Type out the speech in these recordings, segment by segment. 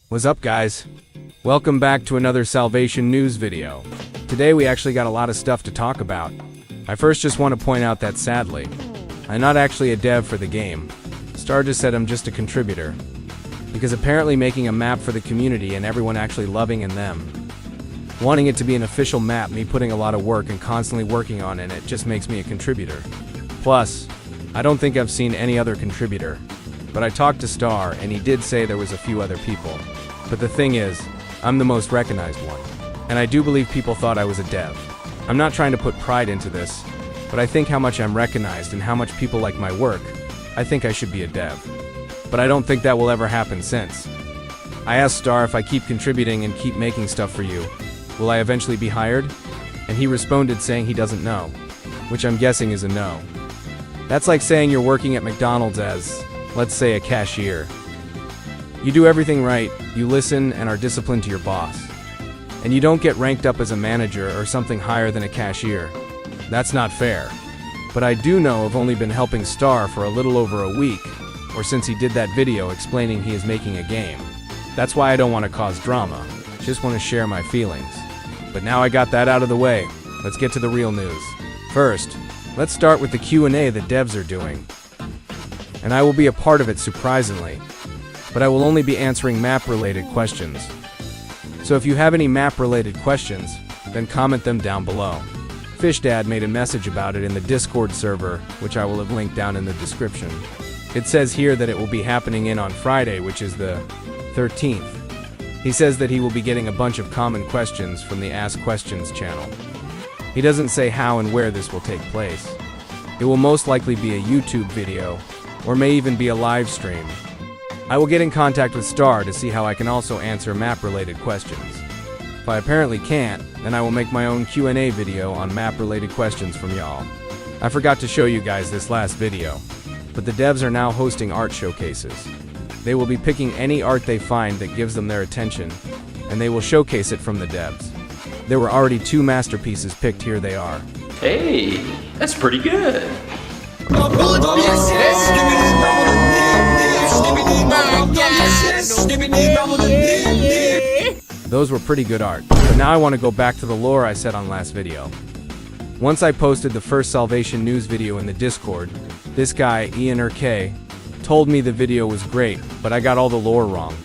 What's up, guys? Welcome back to another Salvation News video. Today we actually got a lot of stuff to talk about. I first just want to point out that sadly, I'm not actually a dev for the game. Star just said I'm just a contributor. Because apparently making a map for the community and everyone actually loving in them, wanting it to be an official map, me putting a lot of work and constantly working on it just makes me a contributor. Plus, I don't think I've seen any other contributor. But I talked to Star and he did say there was a few other people. But the thing is, I'm the most recognized one. And I do believe people thought I was a dev. I'm not trying to put pride into this, but I think how much I'm recognized and how much people like my work, I think I should be a dev. But I don't think that will ever happen since. I asked Star if I keep contributing and keep making stuff for you, will I eventually be hired? And he responded saying he doesn't know, which I'm guessing is a no. That's like saying you're working at McDonald's as, let's say, a cashier. You do everything right, you listen and are disciplined to your boss. And you don't get ranked up as a manager or something higher than a cashier. That's not fair. But I do know I've only been helping Star for a little over a week, or since he did that video explaining he is making a game. That's why I don't want to cause drama, just want to share my feelings. But now I got that out of the way, let's get to the real news. First, let's start with the Q&A that devs are doing. And I will be a part of it surprisingly, but I will only be answering map-related questions. So if you have any map-related questions, then comment them down below. FishDad made a message about it in the Discord server, which I will have linked down in the description. It says here that it will be happening on Friday, which is the 13th. He says that he will be getting a bunch of common questions from the Ask Questions channel. He doesn't say how and where this will take place. It will most likely be a YouTube video, or may even be a live stream. I will get in contact with Star to see how I can also answer map-related questions. If I apparently can't, then I will make my own Q&A video on map-related questions from y'all. I forgot to show you guys this last video, but the devs are now hosting art showcases. They will be picking any art they find that gives them their attention, and they will showcase it from the devs. There were already 2 masterpieces picked, here they are. Hey, that's pretty good. Those were pretty good art, but now I want to go back to the lore I said on last video. Once I posted the first Salvation News video in the Discord, this guy, Ian K, told me the video was great, but I got all the lore wrong.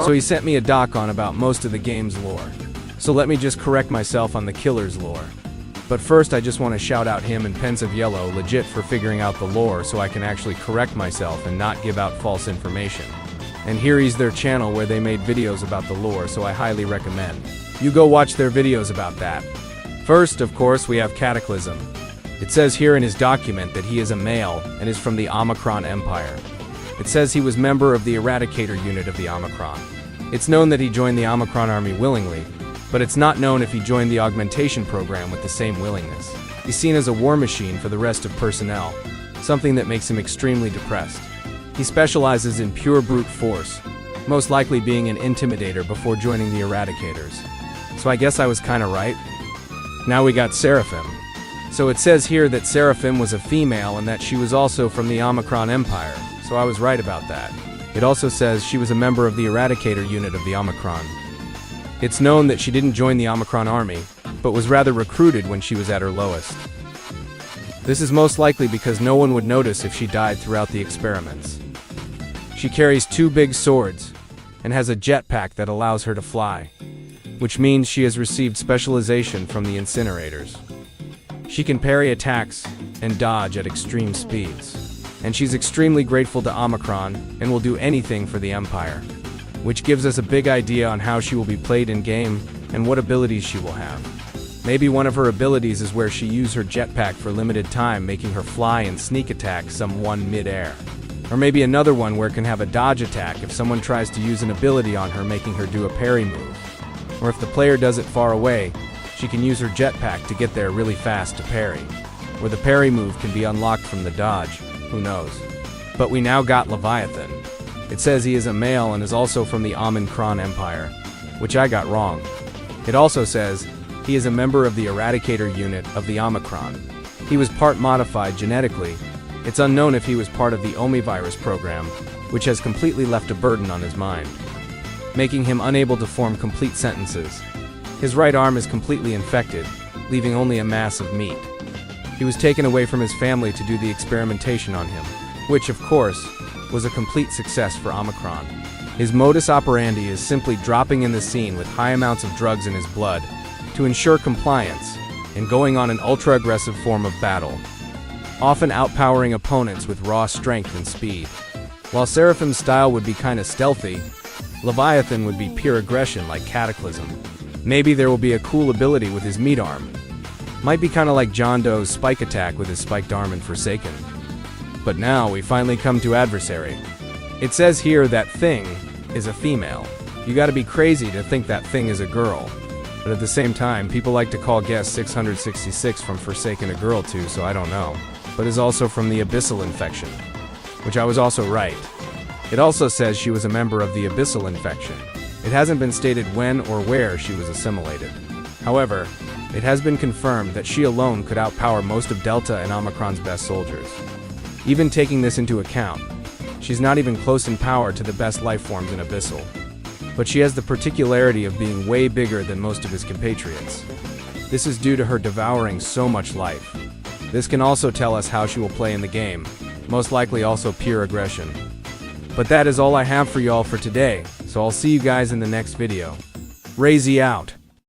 So he sent me a doc on about most of the game's lore. So let me just correct myself on the killer's lore. But first I just want to shout out him and Pensive Yellow legit for figuring out the lore so I can actually correct myself and not give out false information. And here is their channel where they made videos about the lore, so I highly recommend you go watch their videos about that. First, of course, we have Cataclysm. It says here in his document that he is a male and is from the Omicron Empire. It says he was member of the Eradicator unit of the Omicron. It's known that he joined the Omicron army willingly, but it's not known if he joined the augmentation program with the same willingness. He's seen as a war machine for the rest of personnel, something that makes him extremely depressed. He specializes in pure brute force, most likely being an intimidator before joining the Eradicators. So I guess I was kinda right. Now we got Seraphim. So it says here that Seraphim was a female and that she was also from the Omicron Empire, so I was right about that. It also says she was a member of the Eradicator unit of the Omicron. It's known that she didn't join the Omicron army, but was rather recruited when she was at her lowest. This is most likely because no one would notice if she died throughout the experiments. She carries 2 big swords, and has a jetpack that allows her to fly, which means she has received specialization from the incinerators. She can parry attacks and dodge at extreme speeds, and she's extremely grateful to Omicron and will do anything for the Empire, which gives us a big idea on how she will be played in-game and what abilities she will have. Maybe one of her abilities is where she used her jetpack for limited time, making her fly and sneak attack someone mid-air. Or maybe another one where it can have a dodge attack if someone tries to use an ability on her, making her do a parry move. Or if the player does it far away, she can use her jetpack to get there really fast to parry. Or the parry move can be unlocked from the dodge, who knows. But we now got Leviathan. It says he is a male and is also from the Omicron Empire, which I got wrong. It also says he is a member of the Eradicator unit of the Omicron. He was part modified genetically. It's unknown if he was part of the Omivirus program, which has completely left a burden on his mind. making him unable to form complete sentences. His right arm is completely infected, leaving only a mass of meat. He was taken away from his family to do the experimentation on him, which, of course, was a complete success for Omicron. His modus operandi is simply dropping in the scene with high amounts of drugs in his blood to ensure compliance and going on an ultra-aggressive form of battle, often outpowering opponents with raw strength and speed. While Seraphim's style would be kinda stealthy, Leviathan would be pure aggression like Cataclysm. Maybe there will be a cool ability with his meat arm. Might be kinda like John Doe's spike attack with his spiked arm in Forsaken. But now we finally come to Adversary. It says here that Thing is a female. You gotta be crazy to think that Thing is a girl. But at the same time, people like to call Guest 666 from Forsaken a girl too, so I don't know. But is also from the Abyssal Infection, which I was also right. It also says she was a member of the Abyssal Infection. It hasn't been stated when or where she was assimilated. However, it has been confirmed that she alone could outpower most of Delta and Omicron's best soldiers. Even taking this into account, she's not even close in power to the best life forms in Abyssal. But she has the particularity of being way bigger than most of his compatriots. This is due to her devouring so much life. This can also tell us how she will play in the game, most likely also pure aggression. But that is all I have for y'all for today, so I'll see you guys in the next video. Razy out!